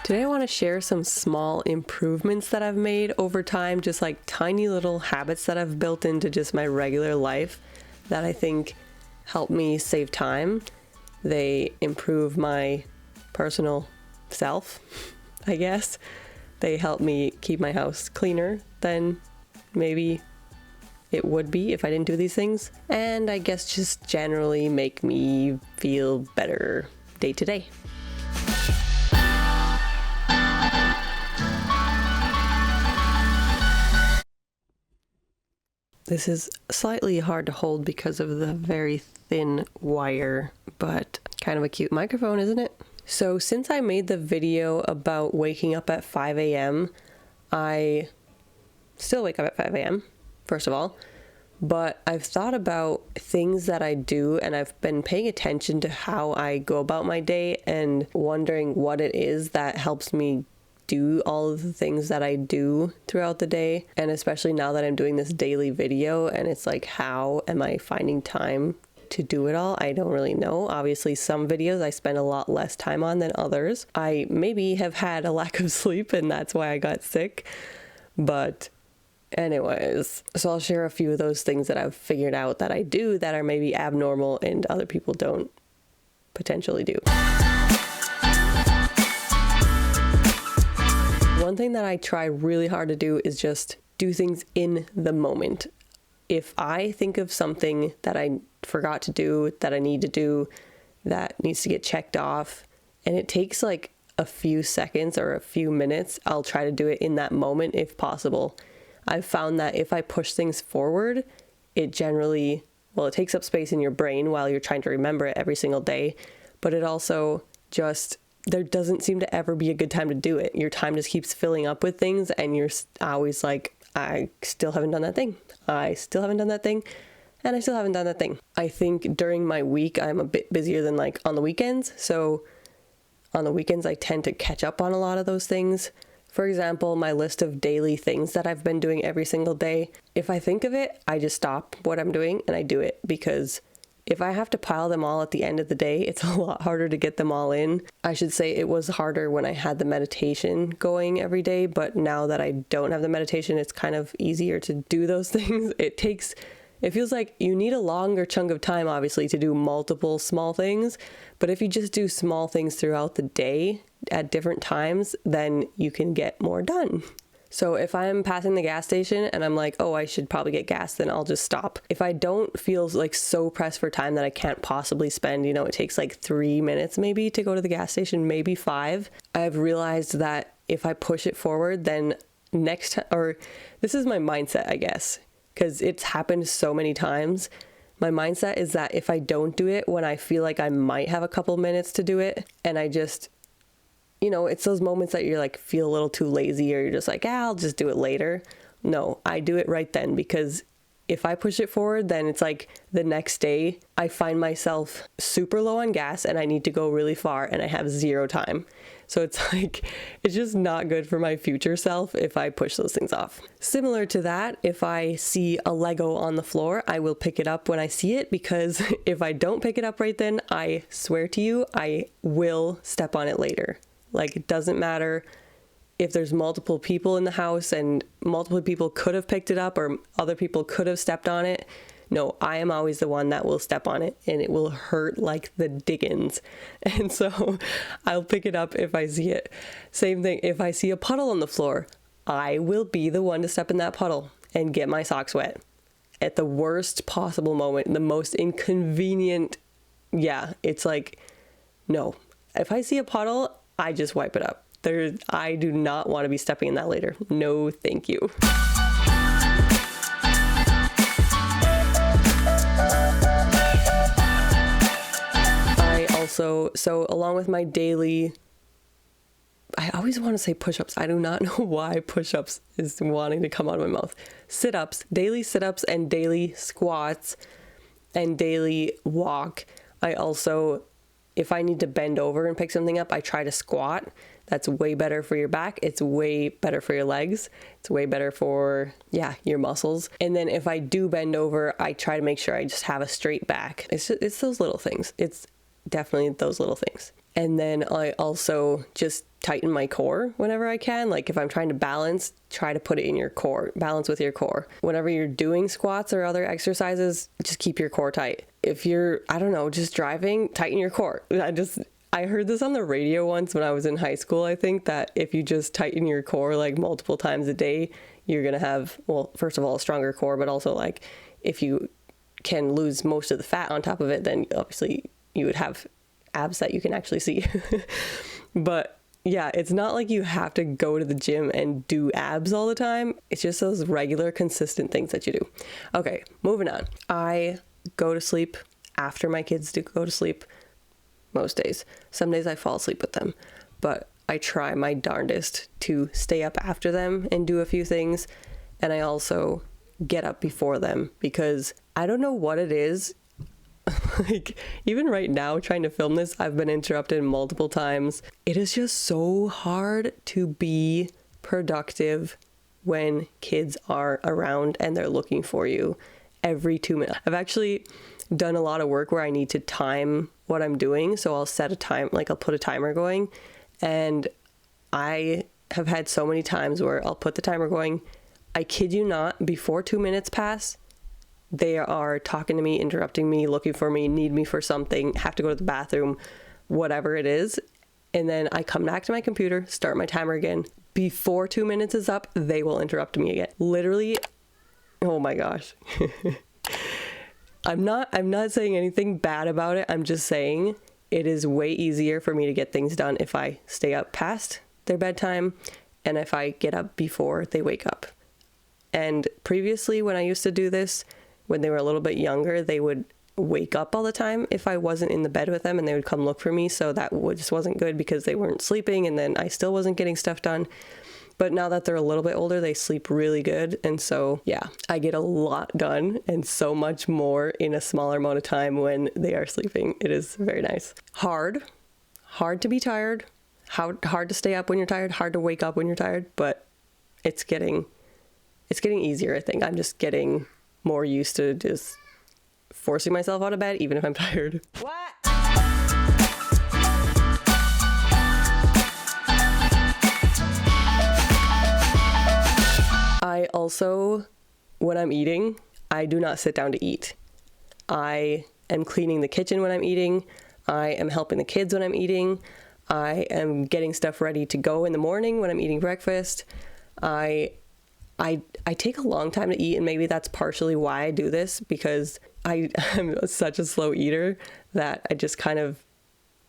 Today I want to share some small improvements that I've made over time, just like tiny little habits that I've built into just my regular life that I think help me save time. They improve my personal self, I guess. They help me keep my house cleaner than maybe it would be if I didn't do these things. And I guess just generally make me feel better day to day. This is slightly hard to hold because of the very thin wire, but kind of a cute microphone, isn't it? So since I made the video about waking up at 5 a.m., I still wake up at 5 a.m., first of all, but I've thought about things that I do, and I've been paying attention to how I go about my day and wondering what it is that helps me do all of the things that I do throughout the day. And especially now that I'm doing this daily video, and it's like, how am I finding time to do it all? I don't really know. Obviously, some videos I spend a lot less time on than others. I maybe have had a lack of sleep and that's why I got sick. But anyways, so I'll share a few of those things that I've figured out that I do that are maybe abnormal and other people don't potentially do. One thing that I try really hard to do is just do things in the moment. If I think of something that I forgot to do, that I need to do, that needs to get checked off, and it takes like a few seconds or a few minutes, I'll try to do it in that moment if possible. I've found that if I push things forward, it generally, well, it takes up space in your brain while you're trying to remember it every single day, but it also just, there doesn't seem to ever be a good time to do it. Your time just keeps filling up with things and you're always like, I still haven't done that thing. I still haven't done that thing. And I still haven't done that thing. I think during my week, I'm a bit busier than like on the weekends. So on the weekends, I tend to catch up on a lot of those things. For example, my list of daily things that I've been doing every single day. If I think of it, I just stop what I'm doing and I do it, because if I have to pile them all at the end of the day, it's a lot harder to get them all in. I should say it was harder when I had the meditation going every day, but now that I don't have the meditation, it's kind of easier to do those things. It feels like you need a longer chunk of time, obviously, to do multiple small things. But if you just do small things throughout the day at different times, then you can get more done. So if I'm passing the gas station and I'm like, oh, I should probably get gas, then I'll just stop. If I don't feel like so pressed for time that I can't possibly spend, it takes like 3 minutes maybe to go to the gas station, maybe 5. I've realized that if I push it forward, then next time, or this is my mindset, I guess, because it's happened so many times. My mindset is that if I don't do it when I feel like I might have a couple minutes to do it, and I just, it's those moments that you're like, feel a little too lazy, or you're just like, I'll just do it later. No, I do it right then, because if I push it forward, then it's like the next day I find myself super low on gas and I need to go really far and I have zero time. So it's like, it's just not good for my future self if I push those things off. Similar to that, if I see a Lego on the floor, I will pick it up when I see it, because if I don't pick it up right then, I swear to you, I will step on it later. Like, it doesn't matter if there's multiple people in the house and multiple people could have picked it up or other people could have stepped on it. No, I am always the one that will step on it, and it will hurt like the dickens. And so I'll pick it up if I see it. Same thing, if I see a puddle on the floor, I will be the one to step in that puddle and get my socks wet at the worst possible moment, the most inconvenient. Yeah, it's like, no, if I see a puddle, I just wipe it up. I do not want to be stepping in that later. No, thank you. So along with my daily, I always want to say push-ups. I do not know why push-ups is wanting to come out of my mouth. Sit-ups, daily sit-ups and daily squats and daily walk. I also, if I need to bend over and pick something up, I try to squat. That's way better for your back. It's way better for your legs. It's way better for, your muscles. And then if I do bend over, I try to make sure I just have a straight back. It's those little things. It's definitely those little things. And then I also just tighten my core whenever I can. Like if I'm trying to balance, try to put it in your core, balance with your core. Whenever you're doing squats or other exercises, just keep your core tight. If you're, I don't know, just driving, tighten your core. I heard this on the radio once when I was in high school, I think, that if you just tighten your core like multiple times a day, you're going to have, well, first of all, a stronger core, but also like if you can lose most of the fat on top of it, then obviously you would have abs that you can actually see. But yeah, it's not like you have to go to the gym and do abs all the time. It's just those regular, consistent things that you do. Okay, moving on. I go to sleep after my kids do go to sleep most days. Some days I fall asleep with them, but I try my darndest to stay up after them and do a few things. And I also get up before them because I don't know what it is. Like even right now trying to film this, I've been interrupted multiple times. It is just so hard to be productive when kids are around and they're looking for you every 2 minutes. I've actually done a lot of work where I need to time what I'm doing. So I'll set a time, like I'll put a timer going, and I have had so many times where I'll put the timer going. I kid you not, before 2 minutes pass, they are talking to me, interrupting me, looking for me, need me for something, have to go to the bathroom, whatever it is. And then I come back to my computer, start my timer again. Before 2 minutes is up, they will interrupt me again. Literally, oh my gosh. I'm not saying anything bad about it. I'm just saying it is way easier for me to get things done if I stay up past their bedtime and if I get up before they wake up. And previously when I used to do this, when they were a little bit younger, they would wake up all the time if I wasn't in the bed with them, and they would come look for me. So that just wasn't good because they weren't sleeping, and then I still wasn't getting stuff done. But now that they're a little bit older, they sleep really good. And so, yeah, I get a lot done and so much more in a smaller amount of time when they are sleeping. It is very nice. Hard to be tired. Hard to stay up when you're tired. Hard to wake up when you're tired. But it's getting easier, I think. I'm just getting more used to just forcing myself out of bed, even if I'm tired. What? I also, when I'm eating, I do not sit down to eat. I am cleaning the kitchen when I'm eating. I am helping the kids when I'm eating. I am getting stuff ready to go in the morning when I'm eating breakfast. I take a long time to eat, and maybe that's partially why I do this, because I am such a slow eater that I just kind of,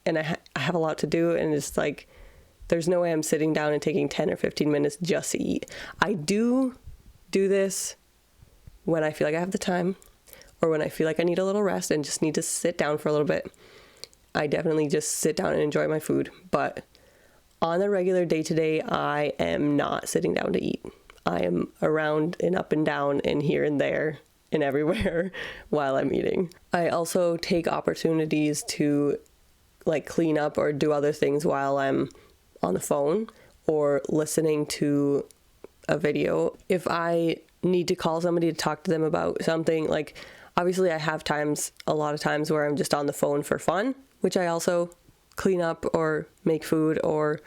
and I have a lot to do, and it's like, there's no way I'm sitting down and taking 10 or 15 minutes just to eat. I do this when I feel like I have the time, or when I feel like I need a little rest and just need to sit down for a little bit. I definitely just sit down and enjoy my food. But on the regular day-to-day, I am not sitting down to eat. I am around and up and down and here and there and everywhere while I'm eating. I also take opportunities to like clean up or do other things while I'm on the phone or listening to a video. If I need to call somebody to talk to them about something, like obviously I have a lot of times where I'm just on the phone for fun, which I also clean up or make food or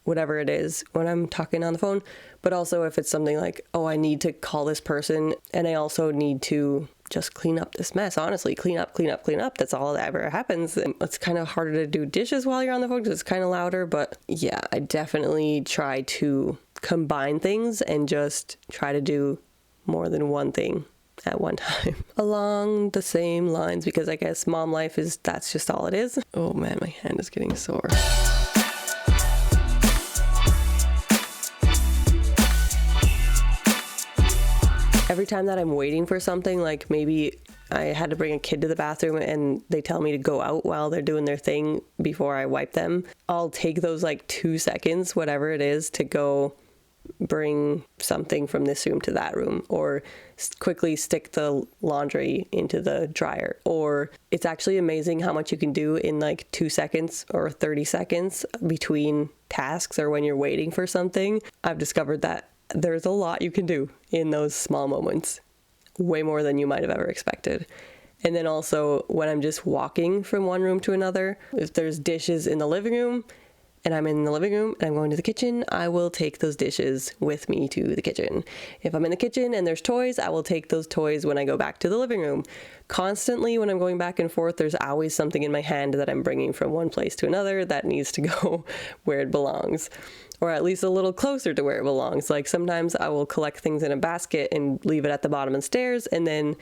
whatever it is when I'm talking on the phone. But also if it's something like, oh, I need to call this person and I also need to just clean up this mess. Honestly, clean up. That's all that ever happens. And it's kind of harder to do dishes while you're on the phone because it's kind of louder. But yeah, I definitely try to combine things and just try to do more than one thing at one time along the same lines, because I guess mom life that's just all it is. Oh man, my hand is getting sore. Every time that I'm waiting for something, like maybe I had to bring a kid to the bathroom and they tell me to go out while they're doing their thing before I wipe them, I'll take those like 2 seconds, whatever it is, to go bring something from this room to that room, or quickly stick the laundry into the dryer. Or it's actually amazing how much you can do in like 2 seconds or 30 seconds between tasks or when you're waiting for something. I've discovered that there's a lot you can do in those small moments, way more than you might have ever expected. And then also when I'm just walking from one room to another, if there's dishes in the living room and I'm in the living room and I'm going to the kitchen, I will take those dishes with me to the kitchen. If I'm in the kitchen and there's toys, I will take those toys when I go back to the living room. Constantly, when I'm going back and forth, there's always something in my hand that I'm bringing from one place to another that needs to go where it belongs, or at least a little closer to where it belongs. Like sometimes I will collect things in a basket and leave it at the bottom of the stairs, and then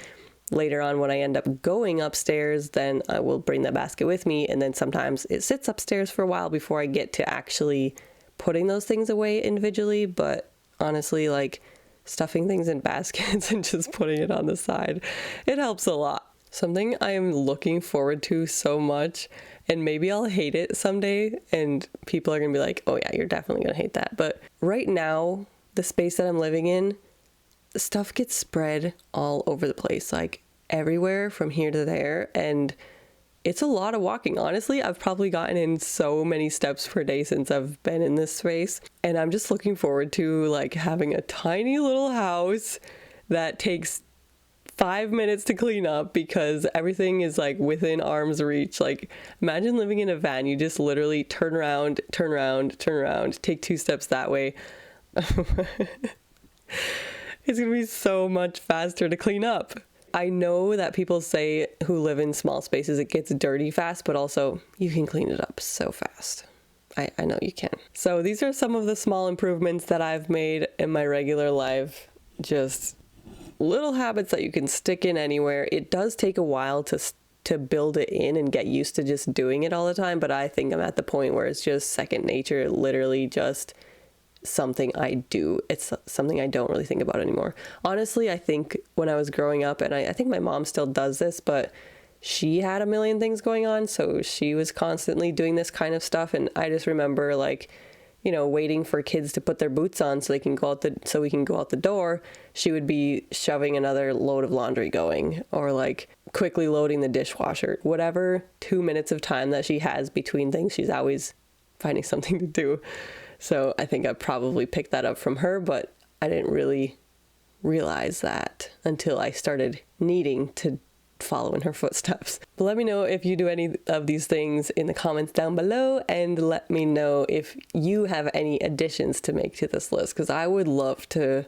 later on when I end up going upstairs, then I will bring that basket with me, and then sometimes it sits upstairs for a while before I get to actually putting those things away individually. But honestly, like stuffing things in baskets and just putting it on the side, it helps a lot. Something I am looking forward to so much, and maybe I'll hate it someday and people are gonna be like, oh yeah, you're definitely gonna hate that. But right now, the space that I'm living in, stuff gets spread all over the place, like everywhere from here to there, and it's a lot of walking. Honestly, I've probably gotten in so many steps per day since I've been in this space, and I'm just looking forward to like having a tiny little house that takes 5 minutes to clean up because everything is like within arm's reach. Like imagine living in a van. You just literally turn around, take 2 steps that way. It's gonna be so much faster to clean up. I know that people say who live in small spaces, it gets dirty fast, but also you can clean it up so fast. I know you can. So these are some of the small improvements that I've made in my regular life. Just little habits that you can stick in anywhere. It does take a while to build it in and get used to just doing it all the time, but I think I'm at the point where it's just second nature, literally just something I do. It's something I don't really think about anymore. Honestly, I think when I was growing up, and I think my mom still does this, but she had a million things going on, so she was constantly doing this kind of stuff, and I just remember like, you know, waiting for kids to put their boots on so we can go out the door. She would be shoving another load of laundry going, or like quickly loading the dishwasher. Whatever 2 minutes of time that she has between things, she's always finding something to do. So I think I probably picked that up from her, but I didn't really realize that until I started needing to follow in her footsteps. But let me know if you do any of these things in the comments down below, and let me know if you have any additions to make to this list, because I would love to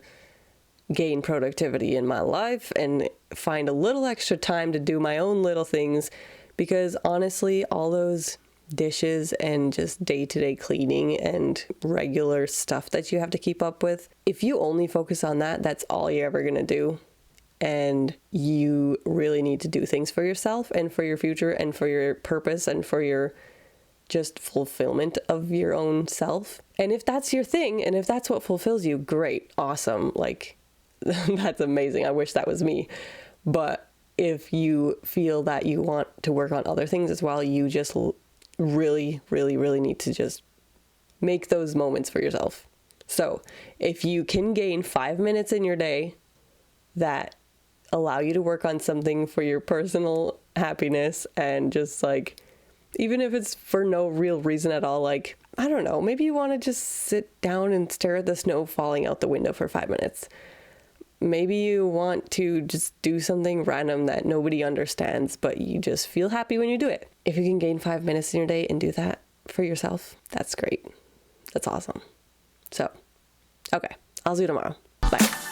gain productivity in my life and find a little extra time to do my own little things, because honestly, all those dishes and just day-to-day cleaning and regular stuff that you have to keep up with, if you only focus on that, that's all you're ever gonna do. And you really need to do things for yourself and for your future and for your purpose and for your just fulfillment of your own self. And if that's your thing and if that's what fulfills you, great, awesome, like that's amazing. I wish that was me. But if you feel that you want to work on other things as well, you just really need to just make those moments for yourself. So if you can gain 5 minutes in your day that allow you to work on something for your personal happiness, and just like, even if it's for no real reason at all, like, I don't know, maybe you want to just sit down and stare at the snow falling out the window for 5 minutes. Maybe you want to just do something random that nobody understands, but you just feel happy when you do it. If you can gain 5 minutes in your day and do that for yourself, that's great. That's awesome. So, okay, I'll see you tomorrow. Bye.